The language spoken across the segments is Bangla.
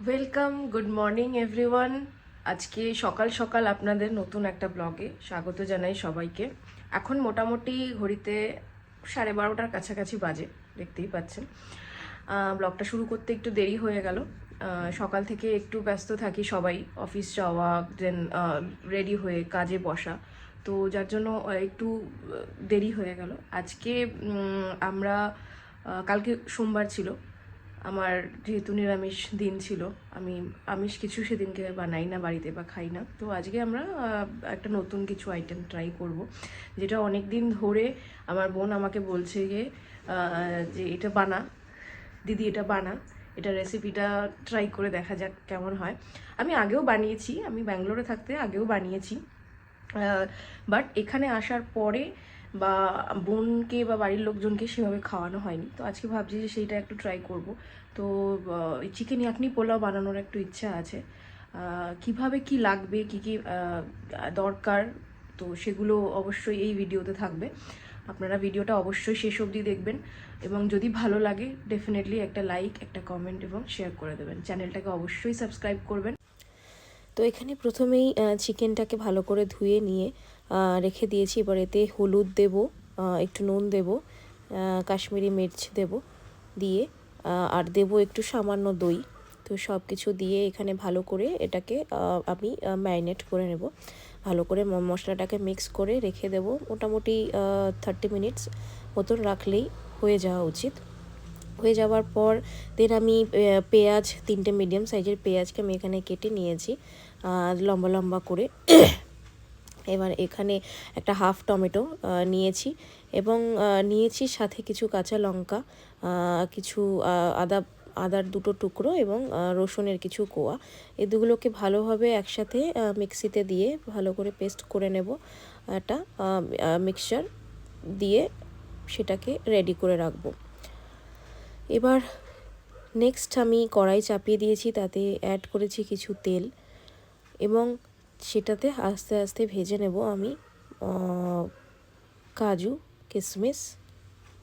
Welcome, good morning everyone. আজকে সকাল সকাল আপনাদের নতুন একটা ব্লগে স্বাগত জানাই সবাইকে। এখন মোটামুটি ঘড়িতে 12:30টার কাছাকাছি বাজে, দেখতেই পাচ্ছেন। ব্লগটা শুরু করতে একটু দেরি হয়ে গেল। সকাল থেকে একটু ব্যস্ত থাকি সবাই, অফিস যাওয়া, দেন রেডি হয়ে কাজে বসা, তো যার জন্য একটু দেরি হয়ে গেল। আজকে আমরা কালকে সোমবার ছিল, আমার যেহেতু নিরামিষ দিন ছিল, আমি আমিষ কিছু সেদিনকে বানাই না বাড়িতে বা খাই না, তো আজকে আমরা একটা নতুন কিছু আইটেম ট্রাই করব, যেটা অনেক দিন ধরে আমার বোন আমাকে বলছে যে এটা বানা দিদি, এটা বানা, এটা রেসিপিটা ট্রাই করে দেখা যাক কেমন হয়। আমি আগেও বানিয়েছি, আমি ব্যাঙ্গালোরে থাকতে আগেও বানিয়েছি, বাট এখানে আসার পরে বা বোনকে বা বাড়ির লোকজনকে সেভাবে খাওয়ানো হয়নি, তো আজকে ভাবছি যে সেইটা একটু ট্রাই করব। তো চিকেন ইয়াকনি পোলাও বানানোর একটু ইচ্ছা আছে। কিভাবে কি লাগবে, কি কি দরকার, তো সেগুলো অবশ্যই এই ভিডিওতে থাকবে। আপনারা ভিডিওটা অবশ্যই শেষ অবধি দেখবেন, এবং যদি ভালো লাগে ডেফিনেটলি একটা লাইক, একটা কমেন্ট এবং শেয়ার করে দেবেন। চ্যানেলটাকে অবশ্যই সাবস্ক্রাইব করবেন। তো এখানে প্রথমেই চিকেনটাকে ভালো করে ধুয়ে নিয়ে রেখে দিয়েছি। এবার এতে হলুদ দেব, একটু নুন দেব, কাশ্মীরি মির্চ দেব, দিয়ে আর দেব একটু সামান্য দই। তো সব কিছু দিয়ে এখানে ভালো করে এটাকে আমি ম্যারিনেট করে নেব। ভালো করে মশলাটাকে মিক্স করে রেখে দেব, মোটামুটি 30 মিনিটস মতন রাখলেই হয়ে যাওয়া উচিত। হয়ে যাওয়ার পর দেন আমি পেঁয়াজ, 3টে মিডিয়াম সাইজের পেঁয়াজকে আমি এখানে কেটে নিয়েছি লম্বা লম্বা করে। এবার এখানে একটা হাফ টমেটো নিয়েছি, এবং নিয়েছি সাথে কিছু কাঁচা লঙ্কা, কিছু আদার 2টো টুকরো, এবং রসুনের কিছু কোয়া। এই দুগুলোকে ভালোভাবে একসাথে মিক্সিতে দিয়ে ভালো করে পেস্ট করে নেব। একটা মিক্সচার দিয়ে সেটাকে রেডি করে রাখবো। এবার নেক্সট আমি কড়াই চাপিয়ে দিয়েছি, তাতে অ্যাড করেছি কিছু তেল, এবং সেটাতে আস্তে আস্তে ভেজে নেব আমি কাজু কিশমিশ,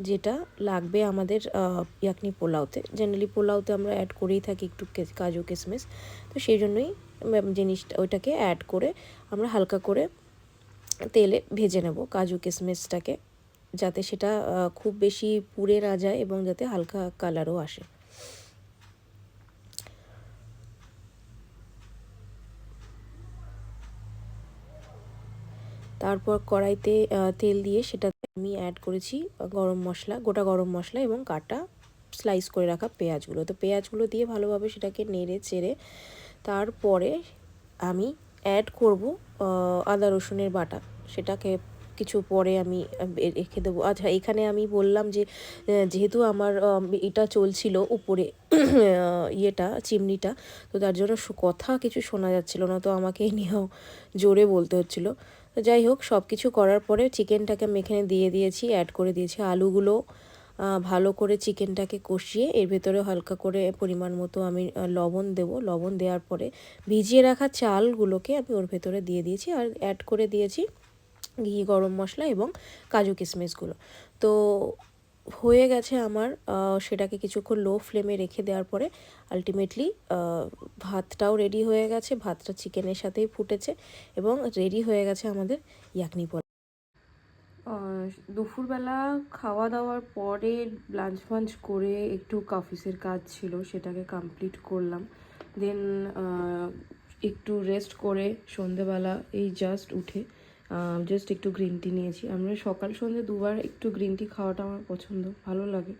যেটা লাগবে আমাদের ইয়াকনি পোলাওতে। জেনারেলি পোলাওতে আমরা অ্যাড করেই থাকি একটু কাজু কিশমিশ, তো সেই জন্যই জিনিসটা ওইটাকে অ্যাড করে আমরা হালকা করে তেলে ভেজে নেব কাজু কিশমিশটাকে, যাতে সেটা খুব বেশি পুড়ে না যায় এবং যাতে হালকা কালারও আসে। তারপর কড়াইতে তেল দিয়ে সেটাতে আমি অ্যাড করেছি গরম মশলা, গোটা গরম মশলা, এবং কাটা স্লাইস করে রাখা পেঁয়াজগুলো। তো পেঁয়াজগুলো দিয়ে ভালোভাবে সেটাকে নেড়ে চেড়ে তারপরে আমি অ্যাড করব আদা রসুনের বাটা। সেটাকে কিছু পরে আমি রেখে দেবো। আচ্ছা, এখানে আমি বললাম যে যেহেতু আমার এটা চলছিল উপরে ইয়েটা চিমনিটা, তো তার জন্য কথা কিছু শোনা যাচ্ছিল না, তো আমাকে নিয়েও জোরে বলতে হচ্ছিলো। তো যাই হোক, সব কিছু করার পরে চিকেনটাকে আমি এখানে দিয়ে দিয়েছি, অ্যাড করে দিয়েছি আলুগুলো। ভালো করে চিকেনটাকে কষিয়ে এর ভেতরে হালকা করে পরিমাণ মতো আমি লবণ দেব। লবণ দেওয়ার পরে ভিজিয়ে রাখা চালগুলোকে আমি ওর ভেতরে দিয়ে দিয়েছি, আর অ্যাড করে দিয়েছি ঘি, গরম মশলা এবং কাজু কিশমিশগুলো। তো হয়ে গেছে আমার। সেটাকে কিছুক্ষণ লো ফ্লেমে রেখে দেওয়ার পরে আলটিমেটলি ভাতটাও রেডি হয়ে গেছে। ভাতটা চিকেনের সাথেই ফুটেছে এবং রেডি হয়ে গেছে আমাদের ইয়াকনি পোলাও। দুপুরবেলা খাওয়া দাওয়ার পরে লাঞ্চ ফাঞ্চ করে একটু অফিসের কাজ ছিল, সেটাকে কমপ্লিট করলাম। দেন একটু রেস্ট করে সন্ধেবেলা এই জাস্ট উঠে জাস্ট একটু গ্রিন টি নিয়েছি। আমরা সকাল সন্ধে দুবার একটু গ্রিন টি খাওয়াটা আমার পছন্দ, ভালো লাগে।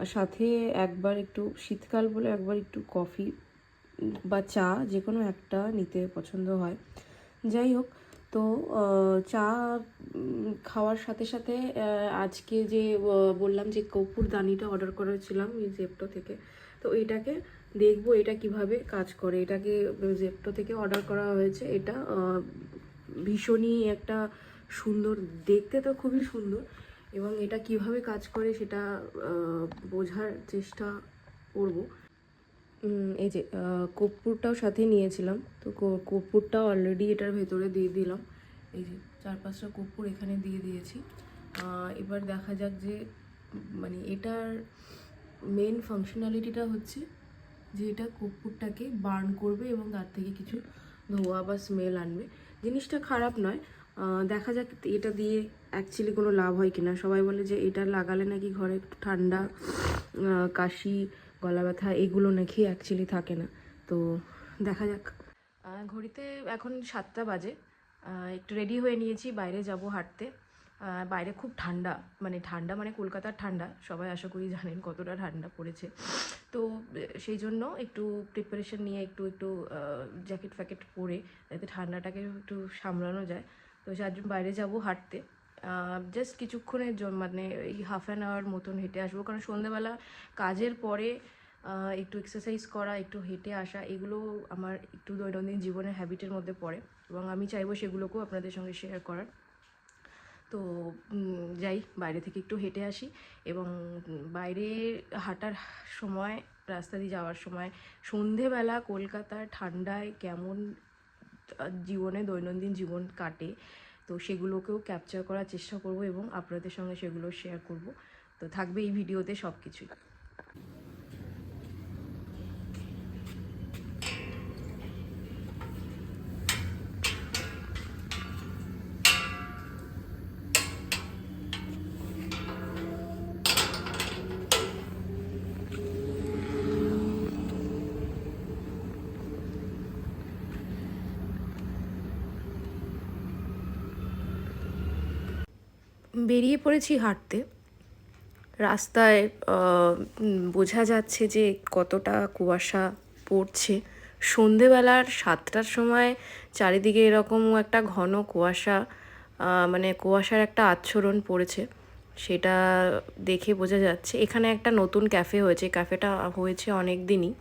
আর সাথে একবার একটু শীতকাল বলে একবার একটু কফি বা চা, যে কোনো একটা নিতে পছন্দ হয়। যাই হোক, তো চা খাওয়ার সাথে সাথে আজকে যে বললাম যে কর্পূরদানিটা অর্ডার করেছিলাম এই জেপ্টো থেকে, তো এটাকে দেখবো এটা কিভাবে কাজ করে। এটাকে জেপ্টো থেকে অর্ডার করা হয়েছে। এটা ভীষণই একটা সুন্দর, দেখতে তো খুবই সুন্দর, এবং এটা কিভাবে কাজ করে সেটা বোঝার চেষ্টা করব। এই যে কর্পূরটাও সাথে নিয়েছিলাম, তো কর্পূরটাও অলরেডি এটার ভেতরে দিয়ে দিলাম। এই যে 4-5টা কর্পূর এখানে দিয়ে দিয়েছি। এবার দেখা যাক যে মানে এটার মেন ফাংশনালিটিটা হচ্ছে যে এটা কর্পূরটাকে বার্ন করবে এবং তার থেকে কিছু ধোঁয়া বা স্মেল আনবে। জিনিসটা খারাপ নয়, দেখা যাক এটা দিয়ে অ্যাকচুয়ালি কোনো লাভ হয় কিনা। সবাই বলে যে এটা লাগালে নাকি ঘরে একটু ঠান্ডা, কাশি, গলা ব্যথা এগুলো নাকি অ্যাকচুয়ালি থাকে না। তো দেখা যাক। ঘড়িতে এখন 7টা বাজে। একটু রেডি হয়ে নিয়েছি, বাইরে যাব হাঁটতে। বাইরে খুব ঠান্ডা, মানে ঠান্ডা মানে কলকাতার ঠান্ডা, সবাই আশা করি জানেন কতটা ঠান্ডা পড়েছে। তো সেই জন্য একটু প্রিপারেশন নিয়ে একটু একটু জ্যাকেট ফ্যাকেট পরে যাতে ঠান্ডাটাকে একটু সামলানো যায়। তো যার জন্য বাইরে যাব হাঁটতে। জাস্ট কিছুক্ষণের জন্য, মানে এই হাফ অ্যান আওয়ার মতন হেঁটে আসবো, কারণ সন্ধ্যেবেলা কাজের পরে একটু এক্সারসাইজ করা, একটু হেঁটে আসা, এগুলো আমার একটু দৈনন্দিন জীবনের হ্যাবিটের মধ্যে পড়ে এবং আমি চাইবো সেগুলোকেও আপনাদের সঙ্গে শেয়ার করার। তো যাই, বাইরে থেকে একটু হেঁটে আসি এবং বাইরে হাঁটার সময়, রাস্তা দিয়ে যাওয়ার সময় সন্ধেবেলা কলকাতার ঠান্ডায় কেমন জীবনে দৈনন্দিন জীবন কাটে, তো সেগুলোকেও ক্যাপচার করার চেষ্টা করব এবং আপনাদের সঙ্গে সেগুলো শেয়ার করব। তো থাকবে এই ভিডিওতে সব কিছুই। বেরিয়ে পড়েছি হাঁটতে। রাস্তায় বোঝা যাচ্ছে যে কতটা কুয়াশা পড়ছে। সন্ধেবেলার 7টার সময় চারিদিকে এরকম একটা ঘন কুয়াশা, মানে কুয়াশার একটা আচ্ছরণ পড়েছে, সেটা দেখে বোঝা যাচ্ছে। এখানে একটা নতুন ক্যাফে হয়েছে, ক্যাফেটা হয়েছে অনেক দিনই।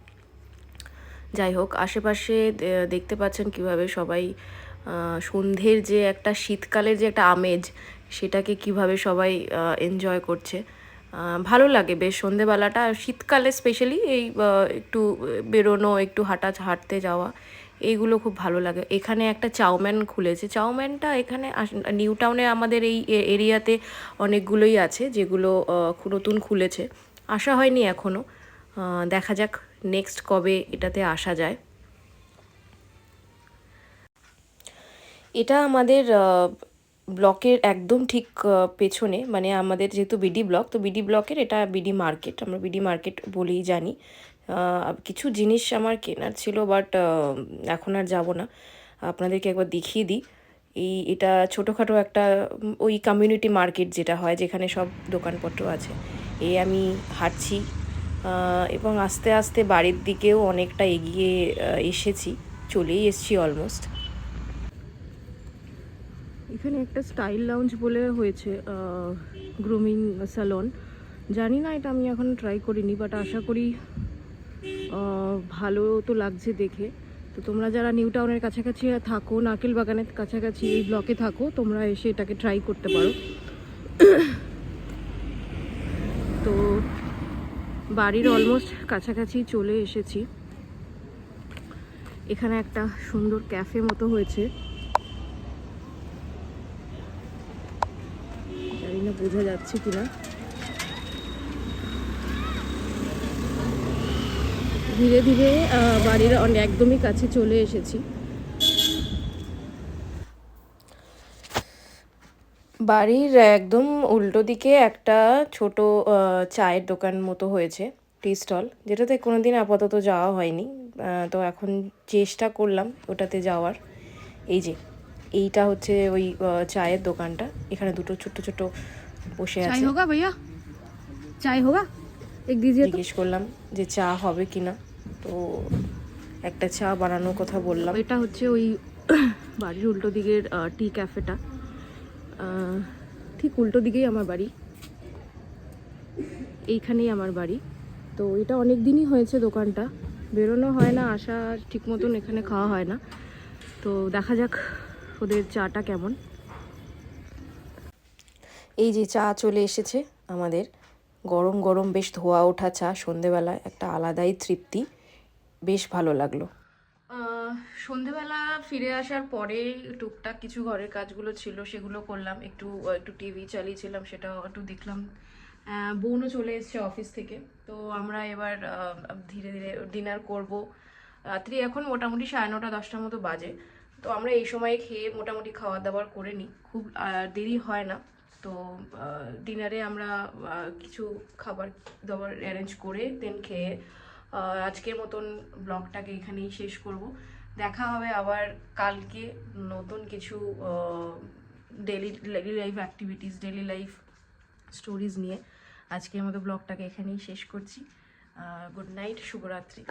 যাই হোক, আশেপাশে দেখতে পাচ্ছেন কিভাবে সবাই সন্ধ্যের যে একটা শীতকালের যে একটা আমেজ, সেটাকে কিভাবে সবাই এনজয় করছে। ভালো লাগে বেশ সন্ধেবেলাটা, শীতকালে স্পেশালি এই একটু বেরোনো, একটু হাঁটতে যাওয়া, এইগুলো খুব ভালো লাগে। এখানে একটা চাউম্যান খুলেছে। চাউম্যানটা এখানে নিউ টাউনে আমাদের এই এরিয়াতে অনেকগুলোই আছে, যেগুলো নতুন খুলেছে। আসা হয়নি এখনও, দেখা যাক নেক্সট কবে এটাতে আসা যায়। এটা আমাদের ব্লকের একদম ঠিক পেছনে, মানে আমাদের যেহেতু বিডি ব্লক, তো বিডি ব্লকের এটা বিডি মার্কেট, আমরা বিডি মার্কেট বলেই জানি। কিছু জিনিস আমার কেনার ছিল, বাট এখন আর যাব না, আপনাদেরকে একবার দেখিয়ে দিই। এটা ছোটোখাটো একটা ওই কমিউনিটি মার্কেট যেটা হয়, যেখানে সব দোকানপত্র আছে। আমি হাঁটছি এবং আস্তে আস্তে বাড়ির দিকেও অনেকটা এগিয়ে এসেছি, চলেই এসেছি অলমোস্ট। এখানে একটা স্টাইল লাউঞ্জ বলে হয়েছে, গ্রুমিং স্যালন। জানি না, এটা আমি এখন ট্রাই করিনি, বাট আশা করি ভালো তো লাগছে দেখে। তো তোমরা যারা নিউ টাউনের কাছাকাছি থাকো, নারকেল বাগানের কাছাকাছি এই ব্লকে থাকো, তোমরা এসে এটাকে ট্রাই করতে পারো। তো বাড়ির অলমোস্ট কাছাকাছি চলে এসেছি। এখানে একটা সুন্দর ক্যাফে মতো হয়েছে, জানি না বোঝা যাচ্ছে কিনা। ধীরে ধীরে বাড়ির একদমই কাছে চলে এসেছি। বাড়ির একদম উল্টো দিকে একটা ছোট চায়ের দোকান মতো হয়েছে, টি স্টল, যেটাতে কোনোদিন আপাতত যাওয়া হয়নি। তো এখন চেষ্টা করলাম ওটাতে যাওয়ার। এই যে এইটা হচ্ছে ওই চায়ের দোকানটা। এখানে দুটো ছোট্ট ছোট্ট বসে আছে। চাই হোগা ভাইয়া, চাই হোগা এক দিজিয়ে। জিজ্ঞেস করলাম যে চা হবে কিনা, তো একটা চা বানানোর কথা বললাম। এটা হচ্ছে ওই বাড়ির উল্টো দিকের টি ক্যাফেটা, ঠিক উল্টো দিকেই আমার বাড়ি, এইখানেই আমার বাড়ি। তো এটা অনেক দিনই হয়েছে দোকানটা, বেরোনো হয় না, আসা ঠিক মতন এখানে খাওয়া হয় না। তো দেখা যাক ওদের চাটা কেমন। এই যে চা চলে এসেছে আমাদের, গরম গরম বেশ ধোয়া ওঠা চা, সন্ধেবেলায় একটা আলাদাই তৃপ্তি, বেশ ভালো লাগলো। সন্ধেবেলা ফিরে আসার পরে টুকটাক কিছু ঘরের কাজগুলো ছিল, সেগুলো করলাম। একটু টিভি চালিয়েছিলাম, সেটাও একটু দেখলাম। বোনও চলে এসেছে অফিস থেকে, তো আমরা এবার ধীরে ধীরে ডিনার করব। রাত্রি এখন মোটামুটি 9:30 10টার মতো বাজে, তো আমরা এই সময়ে খেয়ে মোটামুটি খাওয়া দাওয়ার করে নিই, খুব দেরি হয় না। তো ডিনারে আমরা কিছু খাবার দাবার অ্যারেঞ্জ করে দেন খেয়ে আজকের মতন ব্লগটাকে এখানেই শেষ করব। দেখা হবে আবার কালকে নতুন কিছু daily life activities, daily life stories নিয়ে। আজকের মতো ব্লগটাকে এখানেই শেষ করছি। গুড নাইট, শুভরাত্রি।